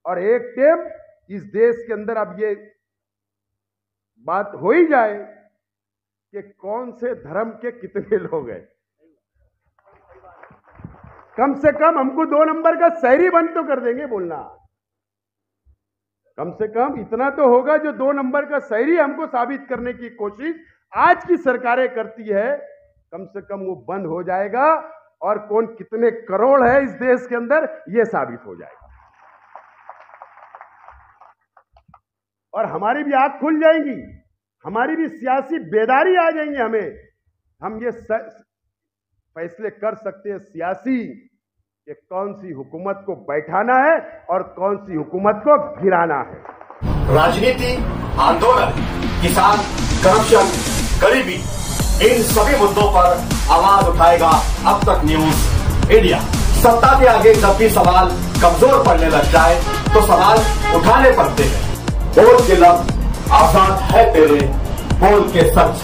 और एक टाइम इस देश के अंदर अब ये बात हो ही जाए कि कौन से धर्म के कितने लोग हैं। कम से कम हमको 2 नंबर का शहरी बंद तो कर देंगे बोलना। कम से कम इतना तो होगा जो 2 नंबर का शहरी हमको साबित करने की कोशिश आज की सरकारें करती है, कम से कम वो बंद हो जाएगा और कौन कितने करोड़ है इस देश के अंदर ये साबित हो जाएगा और हमारी भी आंख खुल जाएंगी, हमारी भी सियासी बेदारी आ जाएंगी। हम ये फैसले कर सकते हैं सियासी कि कौन सी हुकूमत को बैठाना है और कौन सी हुकूमत को गिराना है। राजनीति, आंदोलन, किसान, करप्शन, गरीबी, इन सभी मुद्दों पर आवाज उठाएगा अब तक न्यूज इंडिया। सत्ता के आगे जब भी सवाल कमजोर पड़ने लग जाए तो सवाल उठाने पड़ते हैं। बोल के लफ्ज आजाद है तेरे, बोल के सच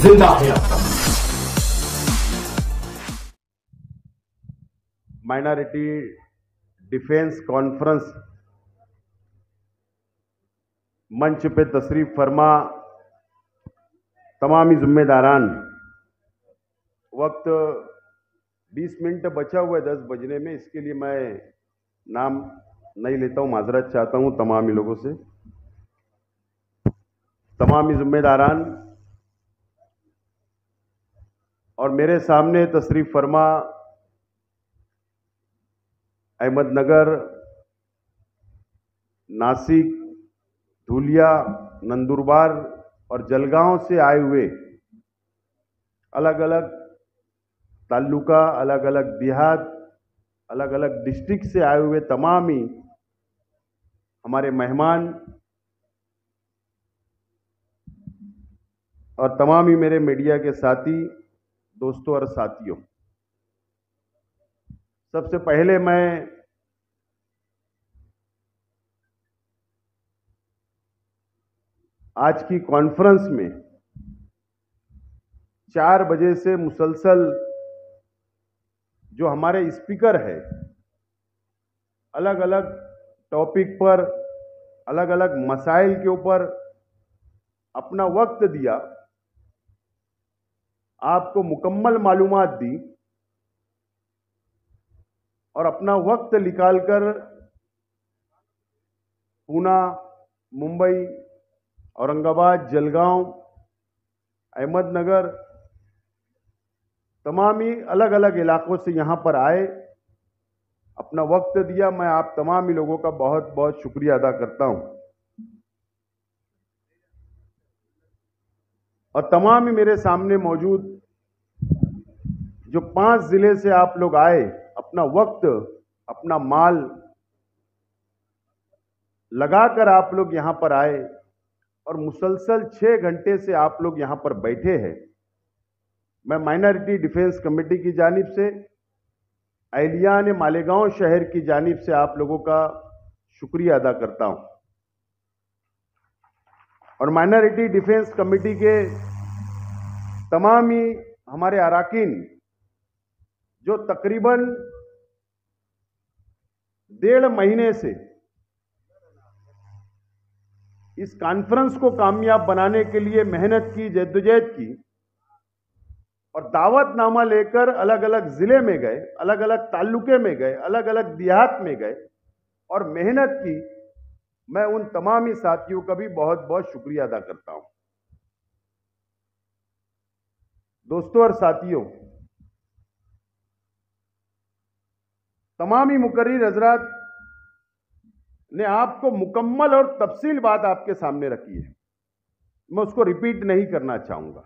जिंदा है अब तक। माइनॉरिटी डिफेंस कॉन्फ्रेंस मंच पे तशरीफ फरमा तमामी जिम्मेदारान, वक्त 20 मिनट बचा हुआ है 10 बजने में, इसके लिए मैं नाम नहीं लेता हूं, माजरत चाहता हूं तमामी लोगों से। तमामी जिम्मेदारान और मेरे सामने तशरीफ फरमा अहमदनगर, नासिक, धुलिया, नंदुरबार और जलगांव से आए हुए अलग अलग ताल्लुका, अलग अलग देहात, अलग अलग डिस्ट्रिक्ट से आए हुए तमाम ही हमारे मेहमान और तमाम ही मेरे मीडिया के साथी, दोस्तों और साथियों, सबसे पहले मैं आज की कॉन्फ्रेंस में 4 बजे से मुसलसल जो हमारे स्पीकर है अलग अलग टॉपिक पर, अलग अलग मसाइल के ऊपर अपना वक्त दिया, आपको मुकम्मल मालूमात दी और अपना वक्त निकालकर पूना, मुंबई, औरंगाबाद, जलगांव, अहमदनगर, तमाम ही अलग अलग इलाकों से यहां पर आए, अपना वक्त दिया। मैं आप तमाम ही लोगों का बहुत बहुत शुक्रिया अदा करता हूं और तमाम ही मेरे सामने मौजूद जो 5 जिले से आप लोग आए, अपना वक्त, अपना माल लगाकर आप लोग यहां पर आए और मुसलसल 6 घंटे से आप लोग यहां पर बैठे हैं। मैं माइनॉरिटी डिफेंस कमेटी की जानिब से, अहलियान मालेगांव शहर की जानिब से आप लोगों का शुक्रिया अदा करता हूं और माइनॉरिटी डिफेंस कमेटी के तमाम ही हमारे अराकीन जो तकरीबन 1.5 महीने से इस कॉन्फ्रेंस को कामयाब बनाने के लिए मेहनत की, जद्दोजहद की और दावतनामा लेकर अलग अलग जिले में गए, अलग अलग ताल्लुके में गए, अलग अलग देहात में गए और मेहनत की, मैं उन तमाम ही साथियों का भी बहुत बहुत शुक्रिया अदा करता हूं। दोस्तों और साथियों, तमाम ही मुकर्रिर हजरात ने आपको मुकम्मल और तफसील बात आपके सामने रखी है, मैं उसको रिपीट नहीं करना चाहूंगा,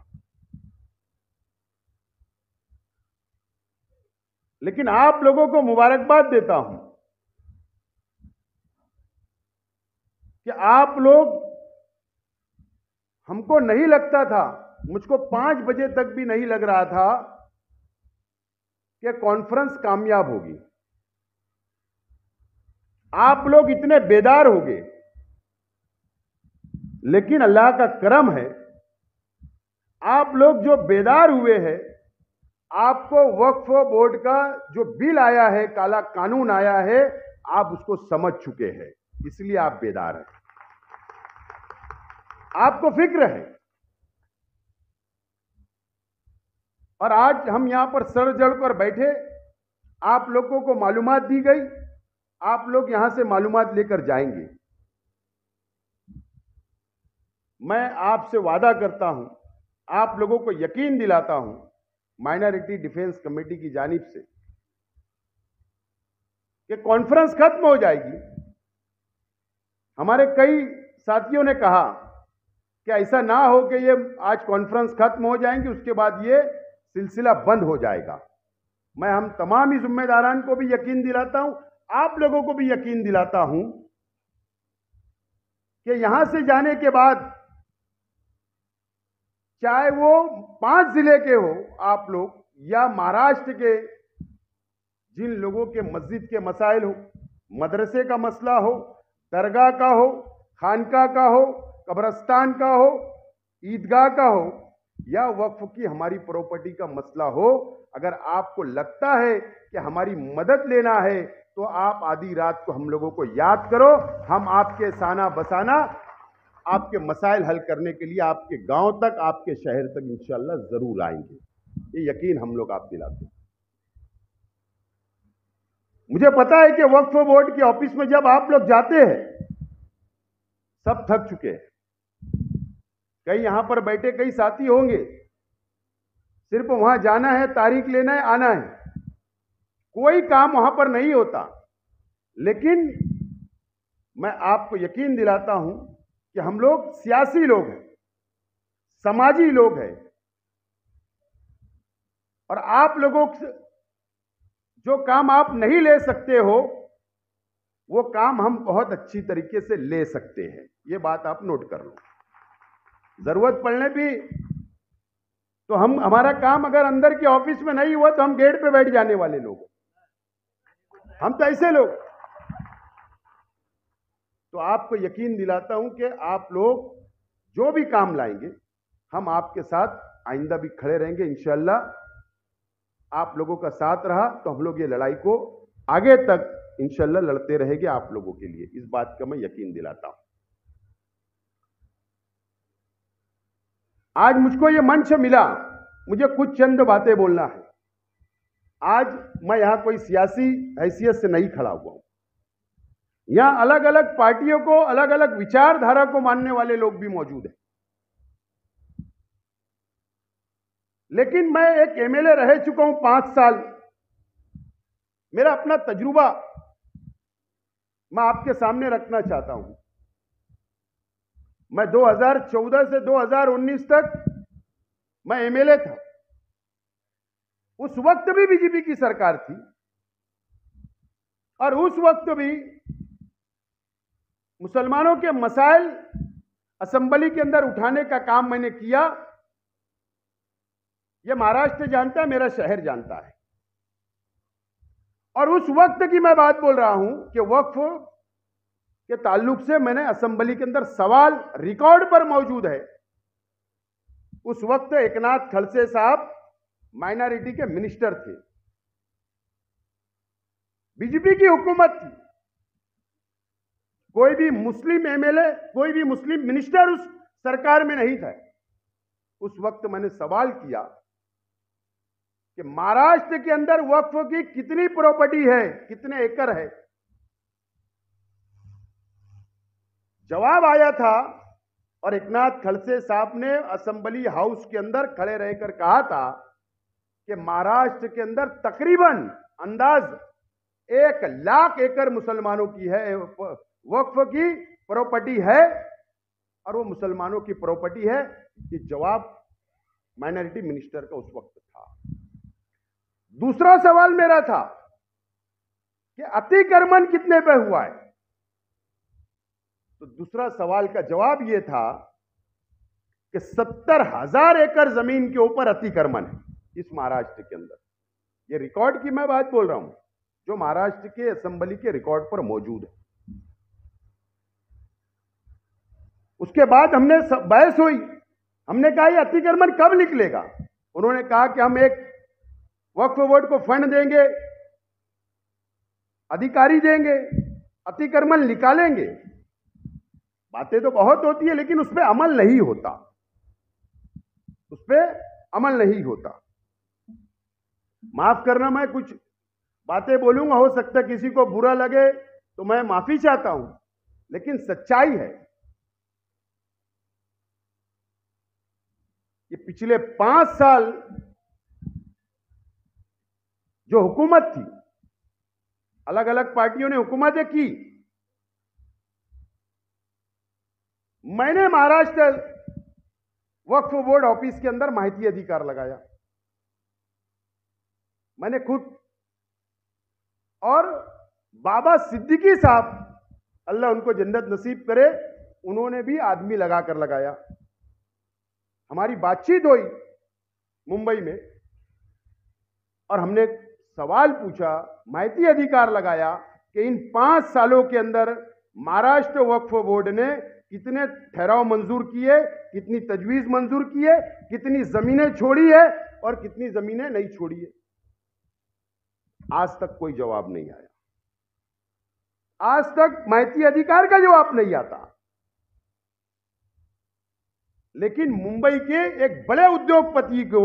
लेकिन आप लोगों को मुबारकबाद देता हूं कि आप लोग, हमको नहीं लगता था, मुझको 5 बजे तक भी नहीं लग रहा था कि कॉन्फ्रेंस कामयाब होगी। आप लोग इतने बेदार हो गए, लेकिन अल्लाह का करम है, आप लोग जो बेदार हुए हैं, आपको वक्फ बोर्ड का जो बिल आया है, काला कानून आया है, आप उसको समझ चुके हैं। इसलिए आप बेदार हैं, आपको फिक्र है। और आज हम यहां पर सर जड़कर बैठे, आप लोगों को मालूमात दी गई, आप लोग यहां से मालूमात लेकर जाएंगे। मैं आपसे वादा करता हूं, आप लोगों को यकीन दिलाता हूं, माइनॉरिटी डिफेंस कमेटी की जानिब से कि कॉन्फ्रेंस खत्म हो जाएगी। हमारे कई साथियों ने कहा कि ऐसा ना हो कि ये आज कॉन्फ्रेंस खत्म हो जाएंगी, उसके बाद ये सिलसिला बंद हो जाएगा। मैं हम तमाम ही जिम्मेदारान को भी यकीन दिलाता हूं, आप लोगों को भी यकीन दिलाता हूं कि यहां से जाने के बाद चाहे वो 5 जिले के हो आप लोग, या महाराष्ट्र के जिन लोगों के मस्जिद के मसाइल हो, मदरसे का मसला हो, दरगाह का हो, खानका का हो, कब्रस्तान का हो, ईदगाह का हो, या वक्फ की हमारी प्रॉपर्टी का मसला हो, अगर आपको लगता है कि हमारी मदद लेना है तो आप आधी रात को हम लोगों को याद करो। हम आपके साना बसाना आपके मसाइल हल करने के लिए आपके गांव तक, आपके शहर तक इंशाअल्लाह जरूर आएंगे। ये यकीन हम लोग आप दिलाते हैं। मुझे पता है कि वक्फ बोर्ड के ऑफिस में जब आप लोग जाते हैं, सब थक चुके हैं। कई यहां पर बैठे कई साथी होंगे, सिर्फ वहां जाना है, तारीख लेना है, आना है, कोई काम वहां पर नहीं होता। लेकिन मैं आपको यकीन दिलाता हूं कि हम लोग सियासी लोग हैं, समाजी लोग हैं, और आप लोगों जो काम आप नहीं ले सकते हो वो काम हम बहुत अच्छी तरीके से ले सकते हैं। ये बात आप नोट कर लो। जरूरत पड़ने भी तो हमारा काम अगर अंदर के ऑफिस में नहीं हुआ तो हम गेट पे बैठ जाने वाले लोग, हम तो ऐसे लोग। तो आपको यकीन दिलाता हूं कि आप लोग जो भी काम लाएंगे हम आपके साथ आइंदा भी खड़े रहेंगे इंशाअल्लाह। आप लोगों का साथ रहा तो हम लोग ये लड़ाई को आगे तक इंशाअल्लाह लड़ते रहेंगे आप लोगों के लिए, इस बात का मैं यकीन दिलाता हूं। आज मुझको ये मंच मिला, मुझे कुछ चंद बातें बोलना है। आज मैं यहां कोई सियासी हैसियत से नहीं खड़ा हुआ हूं। यहां अलग अलग पार्टियों को, अलग अलग विचारधारा को मानने वाले लोग भी मौजूद हैं। लेकिन मैं एक एमएलए रह चुका हूं 5 साल। मेरा अपना तजुर्बा मैं आपके सामने रखना चाहता हूं। मैं 2014 से 2019 तक मैं एमएलए था। उस वक्त भी बीजेपी की सरकार थी और उस वक्त भी मुसलमानों के मसाइल असेंबली के अंदर उठाने का काम मैंने किया। यह महाराष्ट्र जानता है, मेरा शहर जानता है। और उस वक्त की मैं बात बोल रहा हूं कि वक्फ के ताल्लुक से मैंने असेंबली के अंदर सवाल रिकॉर्ड पर मौजूद है। उस वक्त एकनाथ खड़से साहब माइनॉरिटी के मिनिस्टर थे, बीजेपी की हुकूमत थी। कोई भी मुस्लिम एमएलए, कोई भी मुस्लिम मिनिस्टर उस सरकार में नहीं था। उस वक्त मैंने सवाल किया कि महाराष्ट्र के अंदर वक्फ की कितनी प्रॉपर्टी है, कितने एकड़ है। जवाब आया था और एकनाथ खड़से साहब ने असेंबली हाउस के अंदर खड़े रहकर कहा था कि महाराष्ट्र के अंदर तकरीबन अंदाज 1 लाख एकड़ मुसलमानों की है, वक्फ की प्रॉपर्टी है, और वो मुसलमानों की प्रॉपर्टी है। ये जवाब माइनॉरिटी मिनिस्टर का उस वक्त था। दूसरा सवाल मेरा था कि अतिक्रमण कितने पे हुआ है। तो दूसरा सवाल का जवाब यह था कि 70,000 एकड़ जमीन के ऊपर अतिक्रमण है इस महाराष्ट्र के अंदर। ये रिकॉर्ड की मैं बात बोल रहा हूं, जो महाराष्ट्र के असेंबली के रिकॉर्ड पर मौजूद है। उसके बाद हमने बहस हुई, हमने कहा ये अतिक्रमण कब निकलेगा। उन्होंने कहा कि हम एक वक्फ बोर्ड को फंड देंगे, अधिकारी देंगे, अतिक्रमण निकालेंगे। बातें तो बहुत होती है लेकिन उस पर अमल नहीं होता, उस पर अमल नहीं होता। माफ करना, मैं कुछ बातें बोलूंगा, हो सकता है किसी को बुरा लगे तो मैं माफी चाहता हूं, लेकिन सच्चाई है कि पिछले 5 साल जो हुकूमत थी, अलग अलग पार्टियों ने हुकूमतें की, मैंने महाराष्ट्र वक्फ बोर्ड ऑफिस के अंदर माहिती अधिकार लगाया, मैंने खुद। और बाबा सिद्दीकी साहब, अल्लाह उनको जन्नत नसीब करे, उन्होंने भी आदमी लगाकर लगाया। हमारी बातचीत हुई मुंबई में और हमने सवाल पूछा, माहिती अधिकार लगाया कि इन 5 सालों के अंदर महाराष्ट्र वक्फ बोर्ड ने कितने ठहराव मंजूर किए, कितनी तजवीज मंजूर किए, कितनी जमीनें छोड़ी है और कितनी जमीनें नहीं छोड़ी है। आज तक कोई जवाब नहीं आया, आज तक माहिती अधिकार का जवाब नहीं आता। लेकिन मुंबई के एक बड़े उद्योगपति को,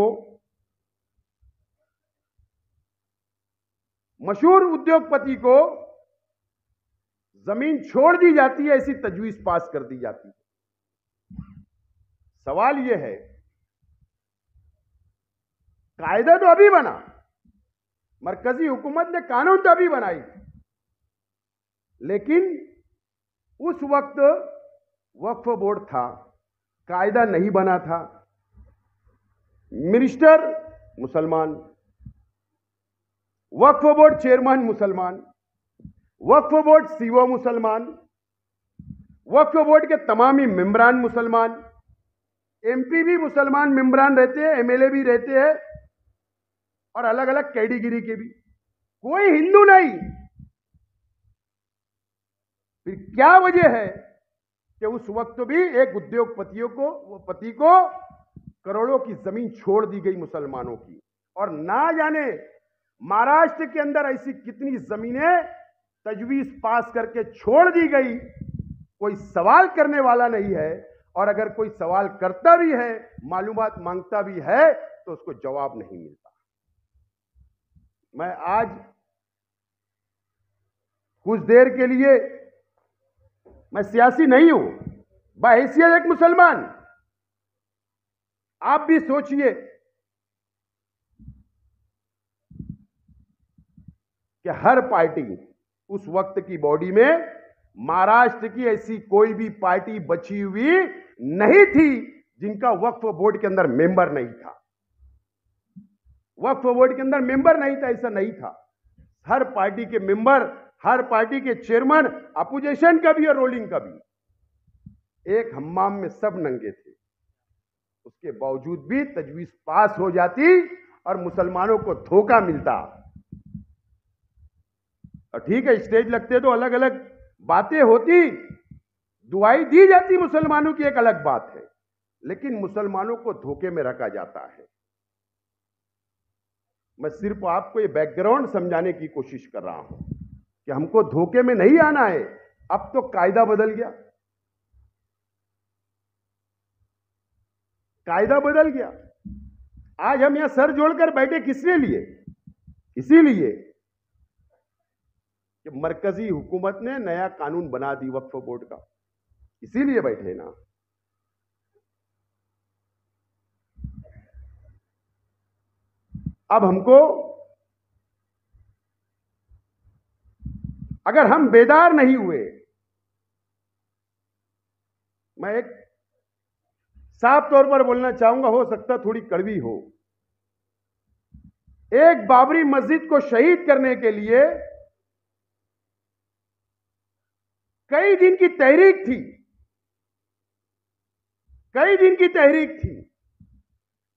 मशहूर उद्योगपति को जमीन छोड़ दी जाती है, ऐसी तजवीज पास कर दी जाती है। सवाल यह है, कायदा तो अभी बना, मरकजी हुकूमत ने कानून तो अभी बनाई, लेकिन उस वक्त वक्फ बोर्ड था, कायदा नहीं बना था। मिनिस्टर मुसलमान, वक्फ बोर्ड चेयरमैन मुसलमान, वक्फ बोर्ड सीओ मुसलमान, वक्फ बोर्ड के तमाम ही मेंबरान मुसलमान, एमपी भी मुसलमान मेंबरान रहते हैं, एमएलए भी रहते हैं और अलग अलग कैटेगरी के भी, कोई हिंदू नहीं। फिर क्या वजह है कि उस वक्त भी एक उद्योगपति को करोड़ों की जमीन छोड़ दी गई मुसलमानों की, और ना जाने महाराष्ट्र के अंदर ऐसी कितनी जमीनें तजवीज पास करके छोड़ दी गई, कोई सवाल करने वाला नहीं है। और अगर कोई सवाल करता भी है, मालूमात मांगता भी है, तो उसको जवाब नहीं मिलता। मैं आज कुछ देर के लिए, मैं सियासी नहीं हूं, बहैसियत एक मुसलमान, आप भी सोचिए कि हर पार्टी उस वक्त की बॉडी में, महाराष्ट्र की ऐसी कोई भी पार्टी बची हुई नहीं थी जिनका वक्फ बोर्ड के अंदर मेंबर नहीं था। वक्फ बोर्ड के अंदर मेंबर नहीं था, ऐसा नहीं था। हर पार्टी के मेंबर, हर पार्टी के चेयरमैन, अपोजिशन का भी और रोलिंग का भी, एक हम्माम में सब नंगे थे। उसके बावजूद भी तजवीज पास हो जाती और मुसलमानों को धोखा मिलता। और ठीक है, स्टेज लगते तो अलग अलग बातें होती, दुआई दी जाती मुसलमानों की, एक अलग बात है, लेकिन मुसलमानों को धोखे में रखा जाता है। मैं सिर्फ आपको ये बैकग्राउंड समझाने की कोशिश कर रहा हूं कि हमको धोखे में नहीं आना है। अब तो कायदा बदल गया, कायदा बदल गया। आज हम यहां सर जोड़कर बैठे किसके लिए? इसीलिए कि मरकजी हुकूमत ने नया कानून बना दी वक्फ बोर्ड का, इसीलिए बैठे ना। अब हमको, अगर हम बेदार नहीं हुए, मैं एक साफ तौर पर बोलना चाहूंगा, हो सकता थोड़ी कड़वी हो, एक बाबरी मस्जिद को शहीद करने के लिए कई दिन की तहरीक थी, कई दिन की तहरीक थी।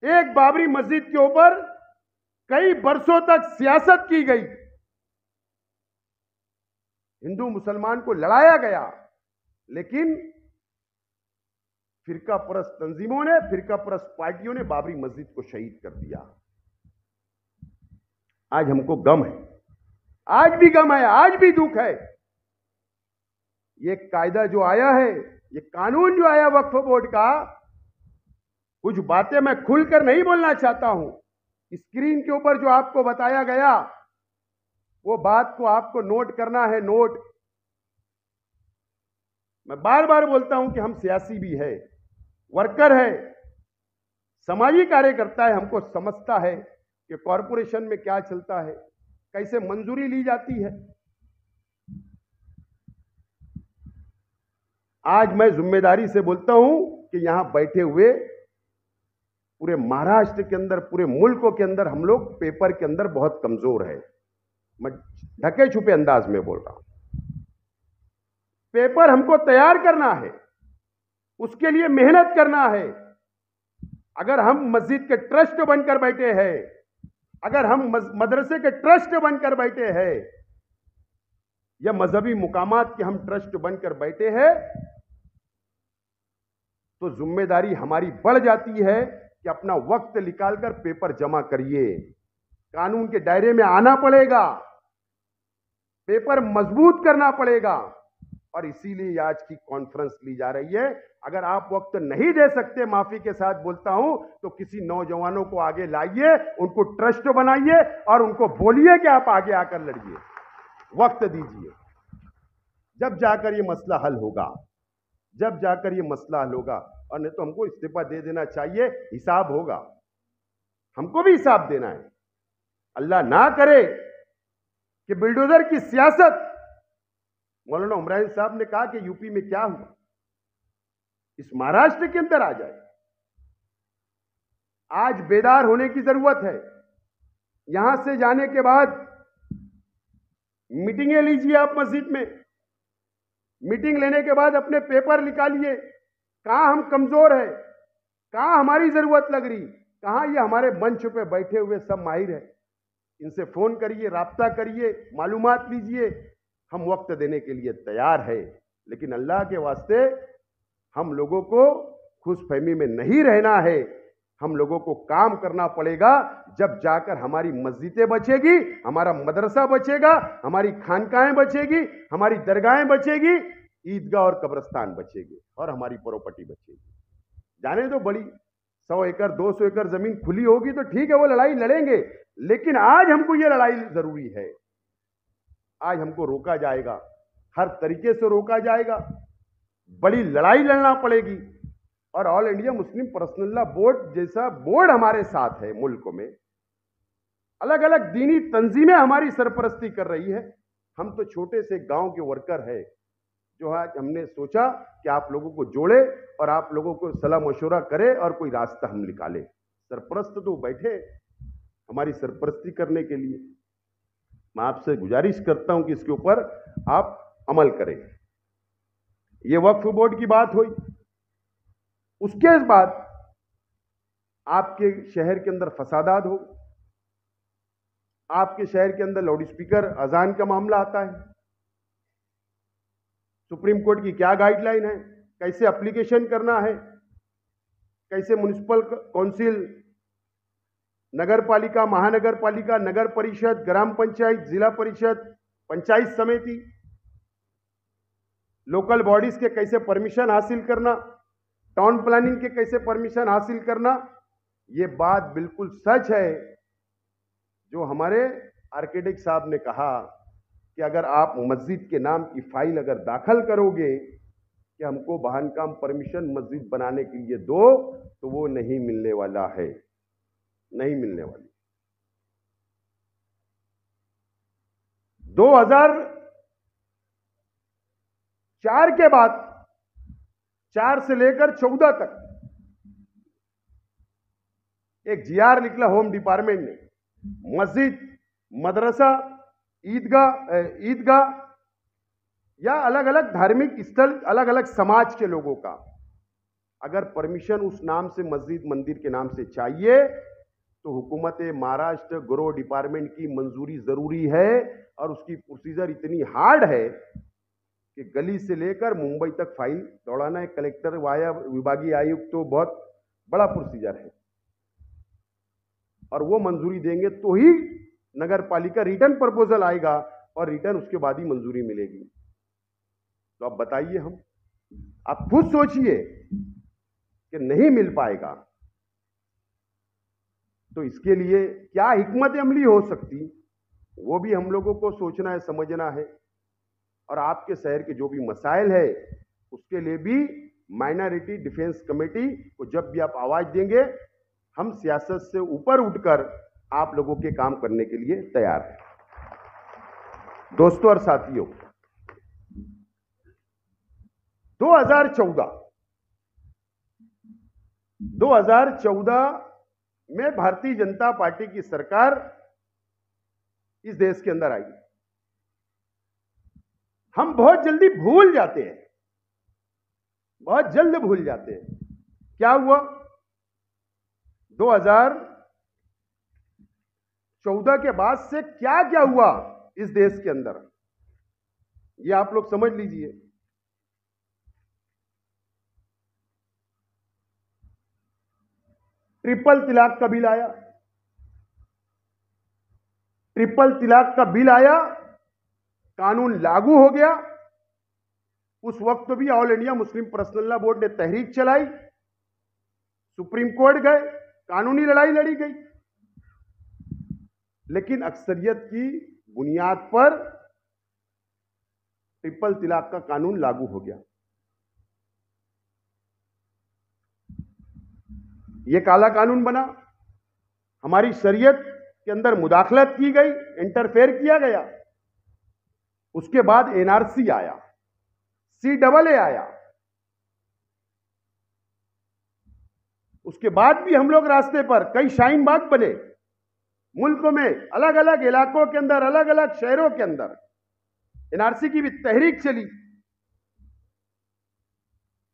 एक बाबरी मस्जिद के ऊपर कई बरसों तक सियासत की गई, हिंदू मुसलमान को लड़ाया गया, लेकिन फिरका परस्त तंजीमों ने, फिरका परस्त पार्टियों ने बाबरी मस्जिद को शहीद कर दिया। आज हमको गम है, आज भी गम है, आज भी दुख है ये कायदा जो आया है, ये कानून जो आया वक्फ बोर्ड का, कुछ बातें मैं खुलकर नहीं बोलना चाहता हूं। स्क्रीन के ऊपर जो आपको बताया गया, वो बात को आपको नोट करना है, नोट। मैं बार बार बोलता हूं कि हम सियासी भी है, वर्कर है, समाजी कार्यकर्ता है। हमको समझता है कि कॉरपोरेशन में क्या चलता है, कैसे मंजूरी ली जाती है। आज मैं जिम्मेदारी से बोलता हूं कि यहां बैठे हुए पूरे महाराष्ट्र के अंदर, पूरे मुल्कों के अंदर हम लोग पेपर के अंदर बहुत कमजोर है। मैं ढके छुपे अंदाज में बोल रहा हूं। पेपर हमको तैयार करना है, उसके लिए मेहनत करना है। अगर हम मस्जिद के ट्रस्ट बनकर बैठे हैं, अगर हम मदरसे के ट्रस्ट बनकर बैठे हैं, या मजहबी मुकामात के हम ट्रस्ट बनकर बैठे हैं, तो जिम्मेदारी हमारी बढ़ जाती है कि अपना वक्त निकालकर पेपर जमा करिए। कानून के दायरे में आना पड़ेगा, पेपर मजबूत करना पड़ेगा। और इसीलिए आज की कॉन्फ्रेंस ली जा रही है। अगर आप वक्त नहीं दे सकते, माफी के साथ बोलता हूं, तो किसी नौजवानों को आगे लाइए, उनको ट्रस्ट बनाइए और उनको बोलिए कि आप आगे आकर लड़िए, वक्त दीजिए। जब जाकर ये मसला हल होगा, जब जाकर ये मसला हल होगा। और नहीं तो हमको इस्तीफा दे देना चाहिए, हिसाब होगा, हमको भी हिसाब देना है। अल्लाह ना करे कि बिल्डोजर की सियासत, मौलाना उमरान साहब ने कहा कि यूपी में क्या हुआ, इस महाराष्ट्र के अंदर आ जाए। आज बेदार होने की जरूरत है। यहां से जाने के बाद मीटिंगें लीजिए आप मस्जिद में, मीटिंग लेने के बाद अपने पेपर निकालिए, कहां हम कमजोर है, कहां हमारी जरूरत लग रही, कहां ये हमारे मंच पे बैठे हुए सब माहिर है, इनसे फोन करिए, राब्ता करिए, मालूमात लीजिए। हम वक्त देने के लिए तैयार है, लेकिन अल्लाह के वास्ते हम लोगों को खुशफहमी में नहीं रहना है। हम लोगों को काम करना पड़ेगा, जब जाकर हमारी मस्जिदें बचेगी, हमारा मदरसा बचेगा, हमारी खानकाहें बचेगी, हमारी दरगाहें बचेगी, ईदगाह और कब्रिस्तान बचेगी, और हमारी प्रॉपर्टी बचेगी। जाने दो, बड़ी 100 एकड़ 200 एकड़ जमीन खुली होगी तो ठीक है, वो लड़ाई लड़ेंगे, लेकिन आज हमको ये लड़ाई जरूरी है। आज हमको रोका जाएगा, हर तरीके से रोका जाएगा, बड़ी लड़ाई लड़ना पड़ेगी। और all India Muslim personal law board जैसा बोर्ड हमारे साथ है, मुल्क में अलग अलग दीनी तंजीमें हमारी सरपरस्ती कर रही है। हम तो छोटे से गांव के वर्कर है, जो आज हमने सोचा कि आप लोगों को जोड़े और आप लोगों को सलाह मशवरा करे और कोई रास्ता हम निकाले। सरपरस्त तो बैठे हमारी सरपरस्ती करने के लिए। मैं आपसे गुजारिश करता हूं कि इसके ऊपर आप अमल करें। ये वक्फ बोर्ड की बात हुई। उसके बाद आपके शहर के अंदर फसादात हो, आपके शहर के अंदर लाउड स्पीकर अजान का मामला आता है। सुप्रीम कोर्ट की क्या गाइडलाइन है, कैसे एप्लीकेशन करना है, कैसे म्युनिसिपल काउंसिल, नगर पालिका, महानगर पालिका, नगर परिषद, ग्राम पंचायत, जिला परिषद, पंचायत समिति, लोकल बॉडीज के कैसे परमिशन हासिल करना, टाउन प्लानिंग के कैसे परमिशन हासिल करना। ये बात बिल्कुल सच है जो हमारे आर्किटेक्ट साहब ने कहा कि अगर आप मस्जिद के नाम की फाइल अगर दाखिल करोगे कि हमको बांधकाम परमिशन मस्जिद बनाने के लिए दो, तो वो नहीं मिलने वाला है, नहीं मिलने वाली। 2004 के बाद, 4 से लेकर 14 तक एक जीआर निकला होम डिपार्टमेंट ने, मस्जिद, मदरसा, ईदगाह या अलग अलग धार्मिक स्थल, अलग अलग समाज के लोगों का अगर परमिशन उस नाम से मस्जिद मंदिर के नाम से चाहिए तो हुकूमत महाराष्ट्र गृह डिपार्टमेंट की मंजूरी जरूरी है। और उसकी प्रोसीजर इतनी हार्ड है कि गली से लेकर मुंबई तक फाइल दौड़ाना है, कलेक्टर वाया विभागीय आयुक्त, तो बहुत बड़ा प्रोसीजर है। और वो मंजूरी देंगे तो ही नगर पालिका रिटर्न प्रपोजल आएगा और रिटर्न उसके बाद ही मंजूरी मिलेगी। तो अब बताइए, हम आप खुद सोचिए कि नहीं मिल पाएगा तो इसके लिए क्या हिकमत अमली हो सकती, वो भी हम लोगों को सोचना है, समझना है। और आपके शहर के जो भी मसाइल है उसके लिए भी माइनॉरिटी डिफेंस कमेटी को जब भी आप आवाज देंगे, हम सियासत से ऊपर उठकर आप लोगों के काम करने के लिए तैयार हैं। दोस्तों और साथियों, 2014 में भारतीय जनता पार्टी की सरकार इस देश के अंदर आई। हम बहुत जल्दी भूल जाते हैं, बहुत जल्द भूल जाते हैं। क्या हुआ 2014 के बाद से, क्या क्या हुआ इस देश के अंदर, ये आप लोग समझ लीजिए। ट्रिपल तलाक का बिल आया, ट्रिपल तलाक का बिल आया, कानून लागू हो गया। उस वक्त भी all India Muslim personal law board ने तहरीक चलाई, सुप्रीम कोर्ट गए, कानूनी लड़ाई लड़ी गई, लेकिन अक्सरियत की बुनियाद पर ट्रिपल तलाक का कानून लागू हो गया। यह काला कानून बना, हमारी शरीयत के अंदर मुदाखलत की गई, इंटरफेयर किया गया। उसके बाद एनआरसी आया, CAA आया। उसके बाद भी हम लोग रास्ते पर कई शाहीन बाग बने, मुल्क में अलग अलग इलाकों के अंदर, अलग अलग शहरों के अंदर एनआरसी की भी तहरीक चली।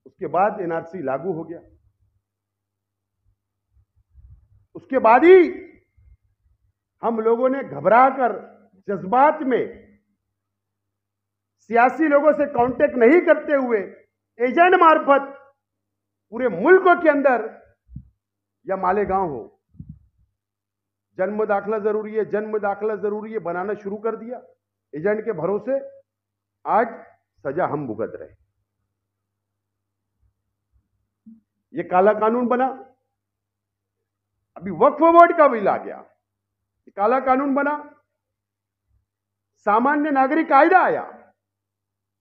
उसके बाद एनआरसी लागू हो गया। उसके बाद ही हम लोगों ने घबराकर, जज्बात में, सियासी लोगों से कांटेक्ट नहीं करते हुए, एजेंट मार्फत पूरे मुल्क के अंदर या मालेगांव हो, जन्म दाखला जरूरी है, जन्म दाखला जरूरी है, बनाना शुरू कर दिया। एजेंट के भरोसे आज सजा हम भुगत रहे। ये काला कानून बना। अभी वक्फ बोर्ड का बिल आ गया, ये काला कानून बना। सामान्य नागरिक कायदा आया,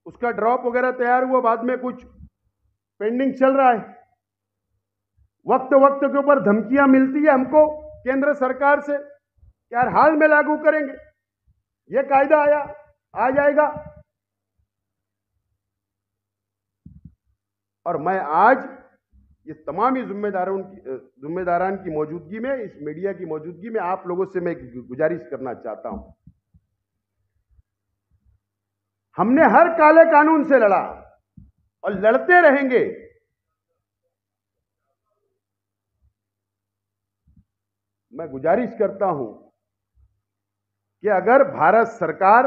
उसका ड्रॉप वगैरह तैयार हुआ, बाद में कुछ पेंडिंग चल रहा है। वक्त वक्त के ऊपर धमकियां मिलती है हमको केंद्र सरकार से, यार हाल में लागू करेंगे, यह कायदा आया, आ जाएगा। और मैं आज इस तमाम ही जिम्मेदारान की मौजूदगी में, इस मीडिया की मौजूदगी में आप लोगों से मैं गुजारिश करना चाहता हूं। हमने हर काले कानून से लड़ा और लड़ते रहेंगे। मैं गुजारिश करता हूं कि अगर भारत सरकार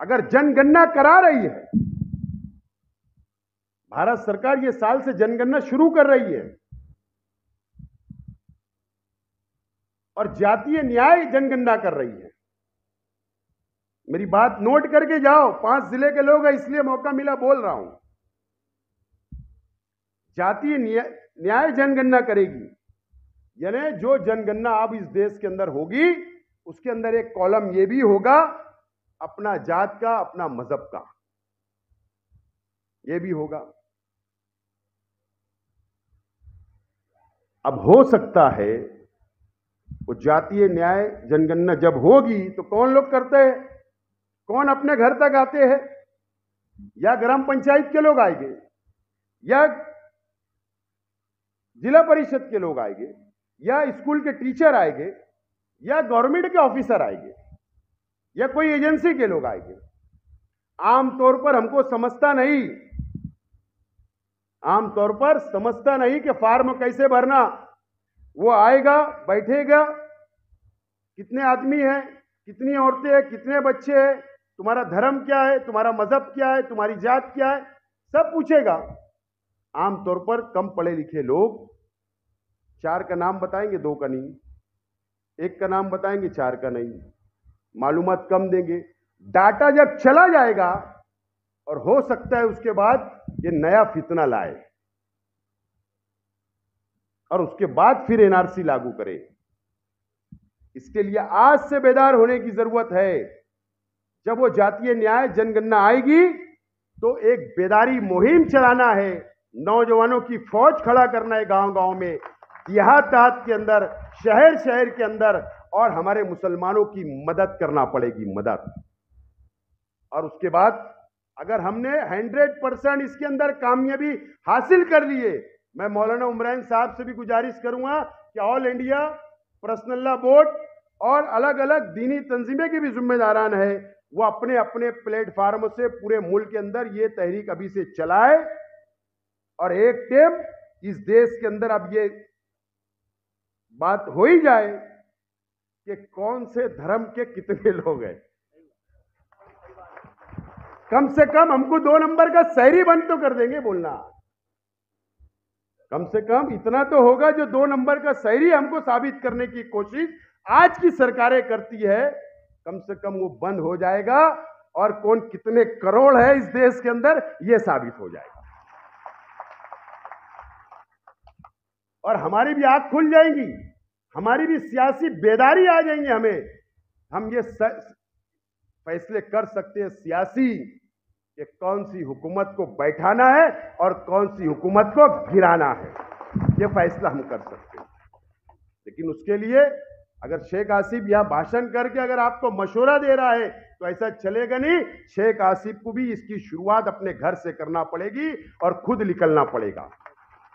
अगर जनगणना करा रही है, भारत सरकार ये साल से जनगणना शुरू कर रही है और जातीय न्याय जनगणना कर रही है। मेरी बात नोट करके जाओ, 5 जिले के लोग हैं इसलिए मौका मिला बोल रहा हूं। जातीय न्याय जनगणना करेगी, यानी जो जनगणना अब इस देश के अंदर होगी उसके अंदर एक कॉलम यह भी होगा अपना जात का, अपना मजहब का, यह भी होगा। अब हो सकता है वो जातीय न्याय जनगणना जब होगी तो कौन लोग करते हैं, कौन अपने घर तक आते हैं, या ग्राम पंचायत के लोग आएंगे, या जिला परिषद के लोग आएंगे, या स्कूल के टीचर आएंगे, या गवर्नमेंट के ऑफिसर आएंगे, या कोई एजेंसी के लोग आएंगे। आमतौर पर हमको समझता नहीं, आमतौर पर समझता नहीं कि फॉर्म कैसे भरना। वो आएगा, बैठेगा, कितने आदमी हैं, कितनी औरतें हैं, कितने बच्चे हैं, तुम्हारा धर्म क्या है, तुम्हारा मजहब क्या है, तुम्हारी जात क्या है, सब पूछेगा। आमतौर पर कम पढ़े लिखे लोग 4 का नाम बताएंगे, 2 का नहीं, 1 का नाम बताएंगे, 4 का नहीं, मालूमात कम देंगे। डाटा जब चला जाएगा और हो सकता है उसके बाद ये नया फितना लाए और उसके बाद फिर एनआरसी लागू करे। इसके लिए आज से बेदार होने की जरूरत है। जब वो जातीय न्याय जनगणना आएगी तो एक बेदारी मुहिम चलाना है, नौजवानों की फौज खड़ा करना है गांव गांव में, देहात के अंदर, शहर शहर के अंदर, और हमारे मुसलमानों की मदद करना पड़ेगी, मदद। और उसके बाद अगर हमने 100% इसके अंदर कामयाबी हासिल कर लिए, मैं मौलाना उमरान साहब से भी गुजारिश करूंगा कि all India personal law board और अलग अलग दीनी तंजीमें की भी जिम्मेदारान है, वो अपने अपने प्लेटफार्म से पूरे मुल्क के अंदर ये तहरीक अभी से चलाए और एक टाइम इस देश के अंदर अब ये बात हो ही जाए कि कौन से धर्म के कितने लोग हैं। कम से कम हमको 2 नंबर का शहरी बंद तो कर देंगे बोलना। कम से कम इतना तो होगा जो 2 नंबर का शहरी हमको साबित करने की कोशिश आज की सरकारें करती है, कम से कम वो बंद हो जाएगा और कौन कितने करोड़ है इस देश के अंदर ये साबित हो जाएगा और हमारी भी आंख खुल जाएंगी, हमारी भी सियासी बेदारी आ जाएंगी। हम ये फैसले कर सकते हैं सियासी कि कौन सी हुकूमत को बैठाना है और कौन सी हुकूमत को गिराना है, ये फैसला हम कर सकते हैं। लेकिन उसके लिए अगर शेख आसिफ यहां भाषण करके अगर आपको मशवरा दे रहा है तो ऐसा चलेगा नहीं। शेख आसिफ को भी इसकी शुरुआत अपने घर से करना पड़ेगी और खुद निकलना पड़ेगा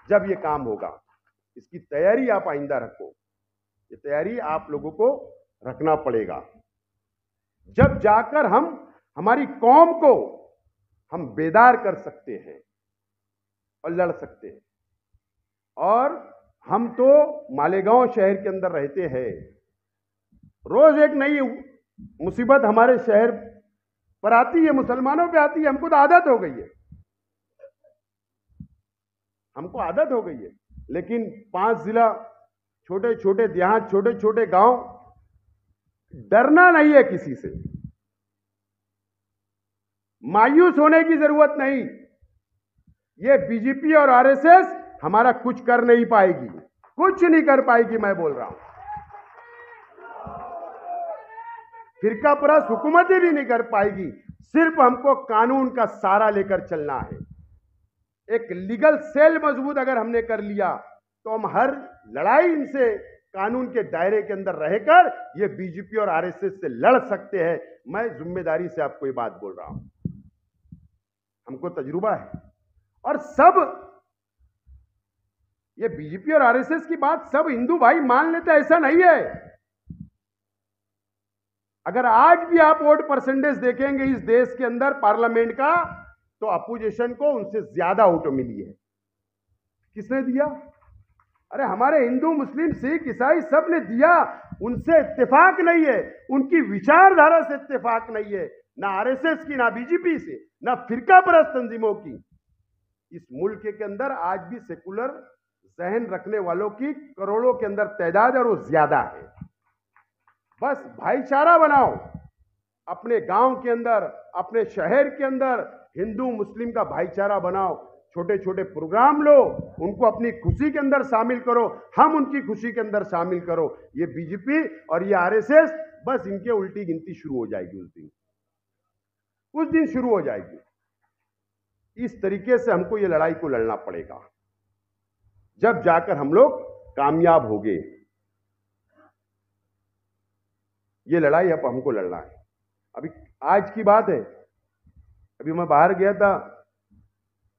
जब ये काम होगा। इसकी तैयारी आप आइंदा रखो, ये तैयारी आप लोगों को रखना पड़ेगा, जब जाकर हम हमारी कौम को हम बेदार कर सकते हैं और लड़ सकते हैं। और हम तो मालेगांव शहर के अंदर रहते हैं, रोज एक नई मुसीबत हमारे शहर पर आती है, मुसलमानों पे आती है। हमको तो आदत हो गई है, हमको आदत हो गई है। लेकिन 5 जिला, छोटे छोटे देहात, छोटे छोटे गांव, डरना नहीं है किसी से, मायूस होने की जरूरत नहीं। ये बीजेपी और आरएसएस हमारा कुछ कर नहीं पाएगी, कुछ नहीं कर पाएगी, मैं बोल रहा हूं। फिरका परस्त हुकूमतें भी नहीं कर पाएगी। सिर्फ हमको कानून का सहारा लेकर चलना है। एक लीगल सेल मजबूत अगर हमने कर लिया तो हम हर लड़ाई इनसे कानून के दायरे के अंदर रहकर ये बीजेपी और आरएसएस से लड़ सकते हैं। मैं जिम्मेदारी से आपको ये बात बोल रहा हूं, हमको तजुर्बा है। और सब ये बीजेपी और आरएसएस की बात सब हिंदू भाई मान लेते, ऐसा नहीं है। अगर आज भी आप वोट परसेंटेज देखेंगे इस देश के अंदर पार्लियामेंट का, तो अपोजिशन को उनसे ज्यादा वोट मिली है। किसने दिया? अरे हमारे हिंदू, मुस्लिम, सिख, ईसाई सब ने दिया। उनसे इत्तेफाक नहीं है, उनकी विचारधारा से इत्तेफाक नहीं है, ना आरएसएस की, ना बीजेपी से, ना फिरका परस्त तंजीमों की। इस मुल्क के अंदर आज भी सेकुलर जहन रखने वालों की करोड़ों के अंदर तादाद और वो ज्यादा है। बस भाईचारा बनाओ अपने गांव के अंदर, अपने शहर के अंदर हिंदू मुस्लिम का भाईचारा बनाओ। छोटे छोटे प्रोग्राम लो, उनको अपनी खुशी के अंदर शामिल करो, हम उनकी खुशी के अंदर शामिल करो। ये बीजेपी और ये आरएसएस, बस इनके उल्टी गिनती शुरू हो जाएगी, उस दिन शुरू हो जाएगी। इस तरीके से हमको ये लड़ाई को लड़ना पड़ेगा, जब जाकर हम लोग कामयाब होंगे। ये लड़ाई अब हमको लड़ना है। अभी आज की बात है, अभी मैं बाहर गया था,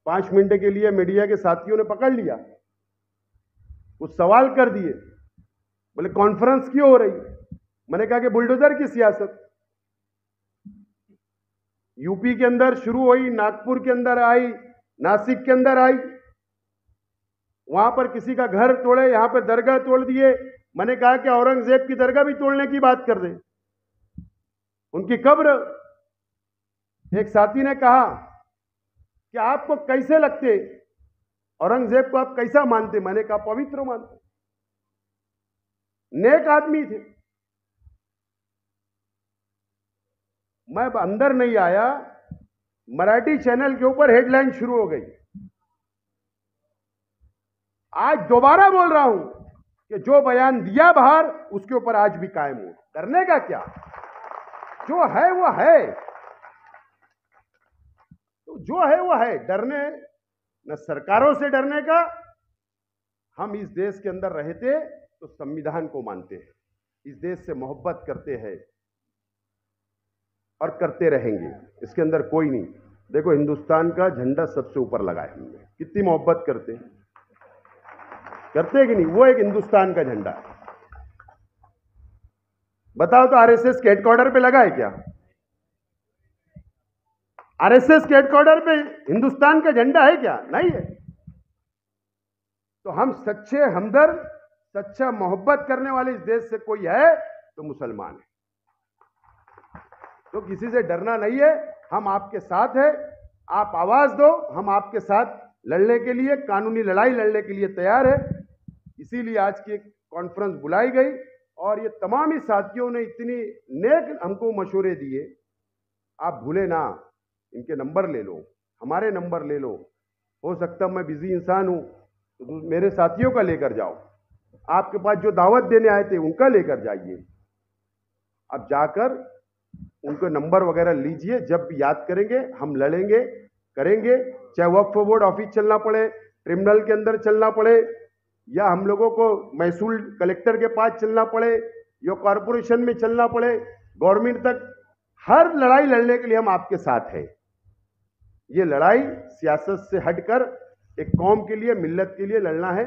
5 मिनट के लिए मीडिया के साथियों ने पकड़ लिया, कुछ सवाल कर दिए, बोले कॉन्फ्रेंस क्यों हो रही? मैंने कहा कि बुलडोजर की सियासत यूपी के अंदर शुरू हुई, नागपुर के अंदर आई, नासिक के अंदर आई, वहां पर किसी का घर तोड़े, यहां पर दरगाह तोड़ दिए। मैंने कहा कि औरंगजेब की दरगाह भी तोड़ने की बात कर दे, उनकी कब्र। एक साथी ने कहा कि आपको कैसे लगते, औरंगजेब को आप कैसा मानते? मैंने कहा पवित्र मानते, नेक आदमी थे। मैं अंदर नहीं आया, मराठी चैनल के ऊपर हेडलाइन शुरू हो गई। आज दोबारा बोल रहा हूं कि जो बयान दिया बाहर, उसके ऊपर आज भी कायम हूं। डरने का क्या, जो है वो है, तो जो है वो है। डरने न सरकारों से डरने का। हम इस देश के अंदर रहते तो संविधान को मानते हैं, इस देश से मोहब्बत करते हैं और करते रहेंगे। इसके अंदर कोई नहीं। देखो, हिंदुस्तान का झंडा सबसे ऊपर लगा है हमने। कितनी मोहब्बत करते हैं कि नहीं? वो एक हिंदुस्तान का झंडा है। बताओ तो आरएसएस के हेडक्वार्टर पे लगा है क्या? आरएसएस के हेडक्वार्टर पे हिंदुस्तान का झंडा है क्या? नहीं है। तो हम सच्चे हमदर्द, सच्चा मोहब्बत करने वाले इस देश से कोई है तो मुसलमान है। तो किसी से डरना नहीं है। हम आपके साथ हैं। आप आवाज दो, हम आपके साथ लड़ने के लिए, कानूनी लड़ाई लड़ने के लिए तैयार है। इसीलिए आज की एक कॉन्फ्रेंस बुलाई गई और ये तमाम ही साथियों ने इतनी नेक हमको मशवरे दिए। आप भूले ना, इनके नंबर ले लो, हमारे नंबर ले लो। हो सकता मैं बिजी इंसान हूं तो मेरे साथियों का लेकर जाओ। आपके पास जो दावत देने आए थे उनका लेकर जाइए। अब जाकर उनके नंबर वगैरह लीजिए। जब भी याद करेंगे हम लड़ेंगे, करेंगे। चाहे वक्फ बोर्ड ऑफिस चलना पड़े, ट्रिब्यूनल के अंदर चलना पड़े, या हम लोगों को महसूल कलेक्टर के पास चलना पड़े, या कॉरपोरेशन में चलना पड़े, गवर्नमेंट तक, हर लड़ाई लड़ने के लिए हम आपके साथ हैं। ये लड़ाई सियासत से हटकर एक कौम के लिए, मिल्लत के लिए लड़ना है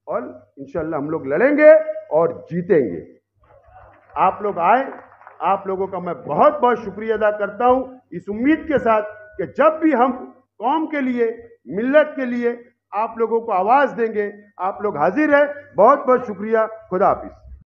और इंशाअल्लाह हम लोग लड़ेंगे और जीतेंगे। आप लोग आए, आप लोगों का मैं बहुत बहुत शुक्रिया अदा करता हूं, इस उम्मीद के साथ कि जब भी हम कौम के लिए, मिल्लत के लिए आप लोगों को आवाज देंगे, आप लोग हाजिर हैं। बहुत बहुत शुक्रिया। खुदा हाफिज।